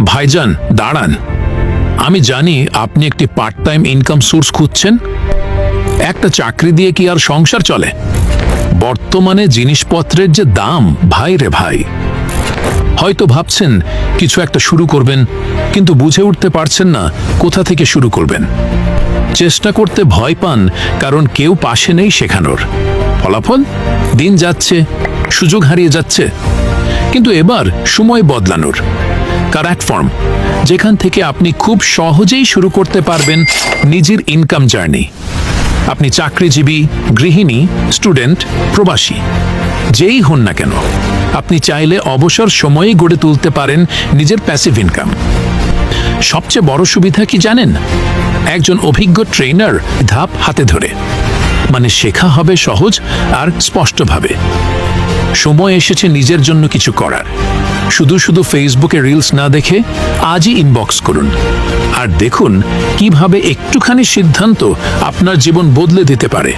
ভাইজান দাঁড়ান, আমি জানি আপনি একটি পার্ট টাইম ইনকাম সোর্স খুঁজছেন। একটা চাকরি দিয়ে কি আর সংসার চলে? বর্তমানে জিনিসপত্রের যে দাম, ভাই রে ভাই। হয়তো ভাবছেন কিছু একটা শুরু করবেন, কিন্তু বুঝে উঠতে পারছেন না কোথা থেকে শুরু করবেন। চেষ্টা করতে ভয় পান কারণ কেউ পাশে নেই শেখানোর। ফলাফল দিন যাচ্ছে, সুযোগ হারিয়ে যাচ্ছে। কিন্তু এবার সময় বদলানোর প্ল্যাটফর্ম, যেখান থেকে আপনি খুব সহজেই শুরু করতে পারবেন নিজের ইনকাম জার্নি। আপনি চাকরিজীবী, গৃহিণী, স্টুডেন্ট, প্রবাসী, যেই হন না কেন, আপনি চাইলে অবসর সময়েই গড়ে তুলতে পারেন নিজের প্যাসিভ ইনকাম। সবচেয়ে বড় সুবিধা কি জানেন? একজন অভিজ্ঞ ট্রেনার ধাপ হাতে ধরে, মানে শেখা হবে সহজ আর স্পষ্টভাবে। সময় এসেছে নিজের জন্য কিছু করার। শুধু শুধু ফেসবুকে রিলস না দেখে আজই ইনবক্স করুন আর দেখুন কিভাবে একটুখানি সিদ্ধান্ত আপনার জীবন বদলে দিতে পারে।